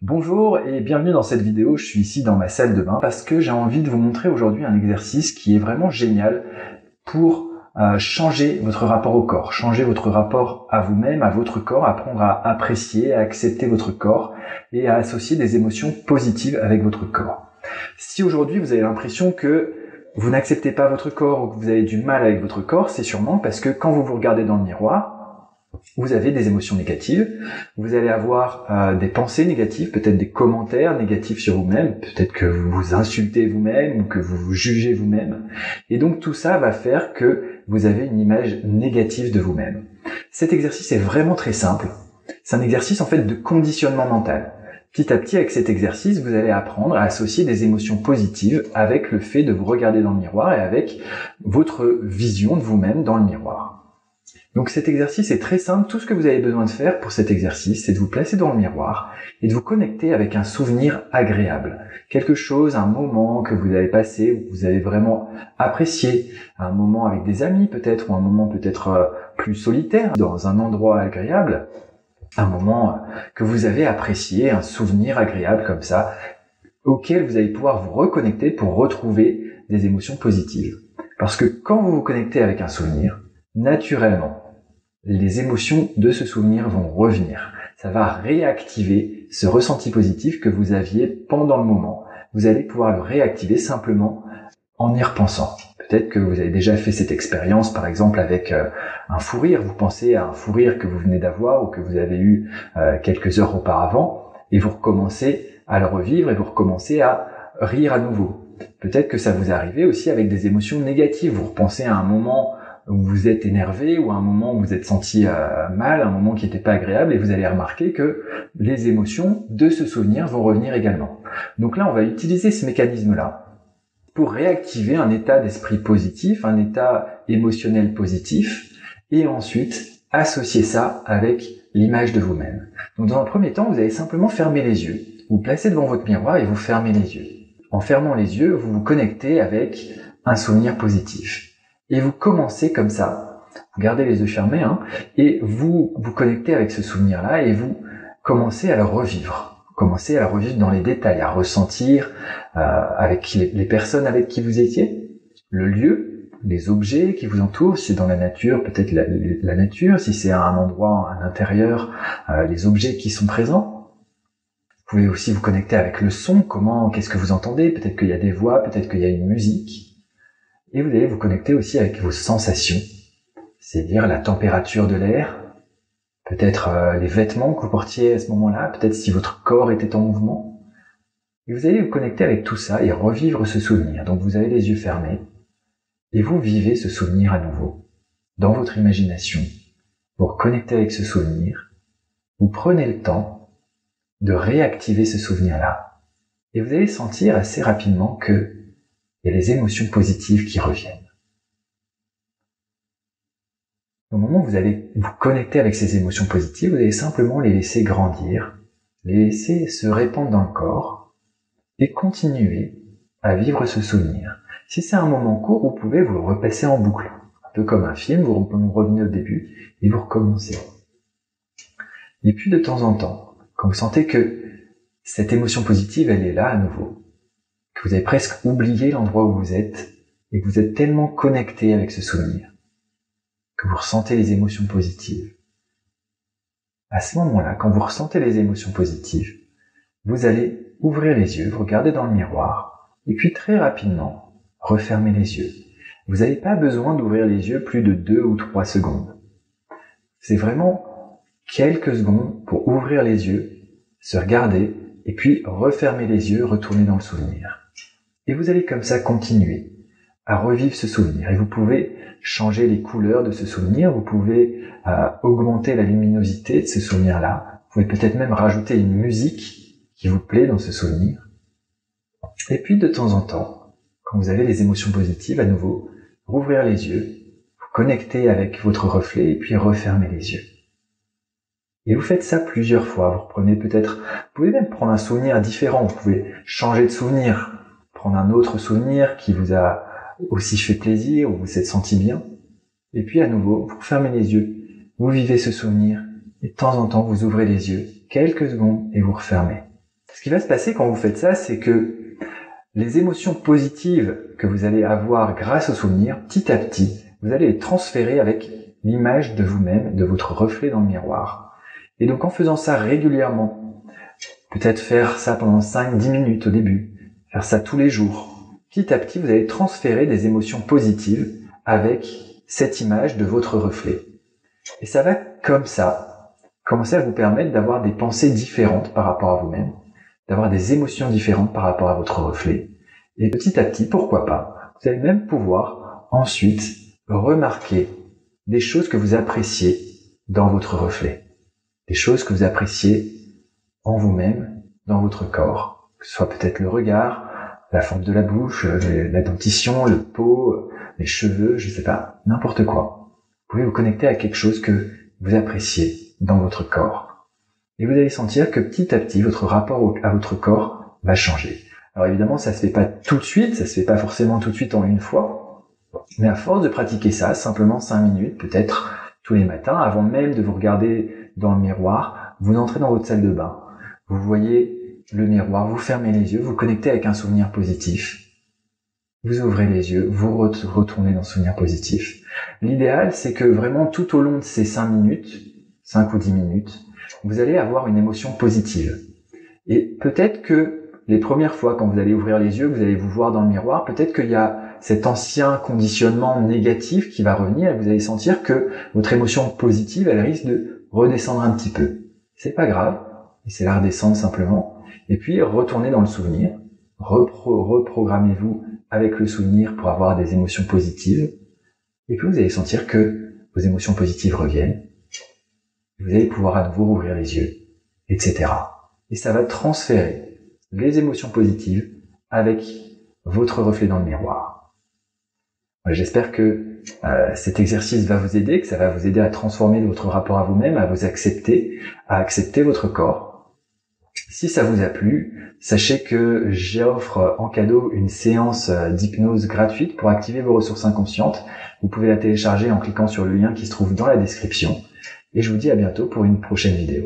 Bonjour et bienvenue dans cette vidéo. Je suis ici dans ma salle de bain parce que j'ai envie de vous montrer aujourd'hui un exercice qui est vraiment génial pour changer votre rapport au corps, changer votre rapport à vous-même, à votre corps, apprendre à apprécier, à accepter votre corps et à associer des émotions positives avec votre corps. Si aujourd'hui vous avez l'impression que vous n'acceptez pas votre corps ou que vous avez du mal avec votre corps, c'est sûrement parce que quand vous vous regardez dans le miroir, vous avez des émotions négatives, vous allez avoir des pensées négatives, peut-être des commentaires négatifs sur vous-même, peut-être que vous vous insultez vous-même ou que vous vous jugez vous-même. Et donc tout ça va faire que vous avez une image négative de vous-même. Cet exercice est vraiment très simple. C'est un exercice en fait de conditionnement mental. Petit à petit, avec cet exercice, vous allez apprendre à associer des émotions positives avec le fait de vous regarder dans le miroir et avec votre vision de vous-même dans le miroir. Donc cet exercice est très simple. Tout ce que vous avez besoin de faire pour cet exercice, c'est de vous placer dans le miroir et de vous connecter avec un souvenir agréable. Quelque chose, un moment que vous avez passé, ou que vous avez vraiment apprécié, un moment avec des amis peut-être, ou un moment peut-être plus solitaire, dans un endroit agréable, un moment que vous avez apprécié, un souvenir agréable comme ça, auquel vous allez pouvoir vous reconnecter pour retrouver des émotions positives. Parce que quand vous vous connectez avec un souvenir, naturellement, les émotions de ce souvenir vont revenir. Ça va réactiver ce ressenti positif que vous aviez pendant le moment. Vous allez pouvoir le réactiver simplement en y repensant. Peut-être que vous avez déjà fait cette expérience, par exemple, avec un fou rire. Vous pensez à un fou rire que vous venez d'avoir ou que vous avez eu quelques heures auparavant et vous recommencez à le revivre et vous recommencez à rire à nouveau. Peut-être que ça vous arrive aussi avec des émotions négatives. Vous repensez à un moment où vous êtes énervé ou à un moment où vous êtes senti mal, un moment qui n'était pas agréable, et vous allez remarquer que les émotions de ce souvenir vont revenir également. Donc là, on va utiliser ce mécanisme-là pour réactiver un état d'esprit positif, un état émotionnel positif, et ensuite associer ça avec l'image de vous-même. Donc dans un premier temps, vous allez simplement fermer les yeux. Vous placez devant votre miroir et vous fermez les yeux. En fermant les yeux, vous vous connectez avec un souvenir positif. Et vous commencez comme ça, vous gardez les yeux fermés, et vous vous connectez avec ce souvenir-là et vous commencez à le revivre. Vous commencez à le revivre dans les détails, à ressentir avec les personnes avec qui vous étiez, le lieu, les objets qui vous entourent, si c'est dans la nature, peut-être la nature, si c'est à un endroit, à l'intérieur, les objets qui sont présents. Vous pouvez aussi vous connecter avec le son, qu'est-ce que vous entendez, peut-être qu'il y a des voix, peut-être qu'il y a une musique. Et vous allez vous connecter aussi avec vos sensations, c'est-à-dire la température de l'air, peut-être les vêtements que vous portiez à ce moment-là, peut-être si votre corps était en mouvement. Et vous allez vous connecter avec tout ça et revivre ce souvenir. Donc vous avez les yeux fermés et vous vivez ce souvenir à nouveau dans votre imagination. Vous reconnectez avec ce souvenir, vous prenez le temps de réactiver ce souvenir-là et vous allez sentir assez rapidement que il y a les émotions positives qui reviennent. Au moment où vous allez vous connecter avec ces émotions positives, vous allez simplement les laisser grandir, les laisser se répandre dans le corps et continuer à vivre ce souvenir. Si c'est un moment court, vous pouvez vous le repasser en boucle. Un peu comme un film, vous revenez au début et vous recommencez. Et puis de temps en temps, quand vous sentez que cette émotion positive, elle est là à nouveau, que vous avez presque oublié l'endroit où vous êtes et que vous êtes tellement connecté avec ce souvenir que vous ressentez les émotions positives. À ce moment-là, quand vous ressentez les émotions positives, vous allez ouvrir les yeux, vous regardez dans le miroir et puis très rapidement, refermer les yeux. Vous n'avez pas besoin d'ouvrir les yeux plus de 2 ou 3 secondes. C'est vraiment quelques secondes pour ouvrir les yeux, se regarder et puis refermer les yeux, retourner dans le souvenir. Et vous allez comme ça continuer à revivre ce souvenir. Et vous pouvez changer les couleurs de ce souvenir, vous pouvez augmenter la luminosité de ce souvenir-là. Vous pouvez peut-être même rajouter une musique qui vous plaît dans ce souvenir. Et puis de temps en temps, quand vous avez les émotions positives, à nouveau, rouvrir les yeux, vous connecter avec votre reflet et puis refermer les yeux. Et vous faites ça plusieurs fois. Vous reprenez peut-être, vous pouvez même prendre un souvenir différent, vous pouvez changer de souvenir, prendre un autre souvenir qui vous a aussi fait plaisir, où vous vous êtes senti bien. Et puis à nouveau, vous fermez les yeux, vous vivez ce souvenir, et de temps en temps, vous ouvrez les yeux, quelques secondes, et vous refermez. Ce qui va se passer quand vous faites ça, c'est que les émotions positives que vous allez avoir grâce au souvenir, petit à petit, vous allez les transférer avec l'image de vous-même, de votre reflet dans le miroir. Et donc en faisant ça régulièrement, peut-être faire ça pendant 5-10 minutes au début, faire ça tous les jours, petit à petit vous allez transférer des émotions positives avec cette image de votre reflet. Et ça va comme ça commencer à vous permettre d'avoir des pensées différentes par rapport à vous-même, d'avoir des émotions différentes par rapport à votre reflet. Et petit à petit, pourquoi pas, vous allez même pouvoir ensuite remarquer des choses que vous appréciez dans votre reflet, des choses que vous appréciez en vous-même, dans votre corps, que ce soit peut-être le regard, la forme de la bouche, la dentition, le pot, les cheveux, je sais pas, n'importe quoi. Vous pouvez vous connecter à quelque chose que vous appréciez dans votre corps. Et vous allez sentir que petit à petit, votre rapport à votre corps va changer. Alors évidemment, ça se fait pas tout de suite, ça se fait pas forcément tout de suite en une fois, mais à force de pratiquer ça, simplement 5 minutes, peut-être tous les matins, avant même de vous regarder dans le miroir, vous entrez dans votre salle de bain, vous voyez le miroir, vous fermez les yeux, vous connectez avec un souvenir positif, vous ouvrez les yeux, vous retournez dans le souvenir positif. L'idéal, c'est que vraiment tout au long de ces 5 minutes, 5 ou 10 minutes, vous allez avoir une émotion positive. Et peut-être que les premières fois, quand vous allez ouvrir les yeux, vous allez vous voir dans le miroir, peut-être qu'il y a cet ancien conditionnement négatif qui va revenir et vous allez sentir que votre émotion positive, elle risque de redescendre un petit peu. C'est pas grave, c'est la redescendre simplement. Et puis, retournez dans le souvenir, reprogrammez-vous avec le souvenir pour avoir des émotions positives. Et puis, vous allez sentir que vos émotions positives reviennent. Vous allez pouvoir à nouveau ouvrir les yeux, etc. Et ça va transférer les émotions positives avec votre reflet dans le miroir. J'espère que cet exercice va vous aider, que ça va vous aider à transformer votre rapport à vous-même, à vous accepter, à accepter votre corps. Si ça vous a plu, sachez que j'offre en cadeau une séance d'hypnose gratuite pour activer vos ressources inconscientes. Vous pouvez la télécharger en cliquant sur le lien qui se trouve dans la description. Et je vous dis à bientôt pour une prochaine vidéo.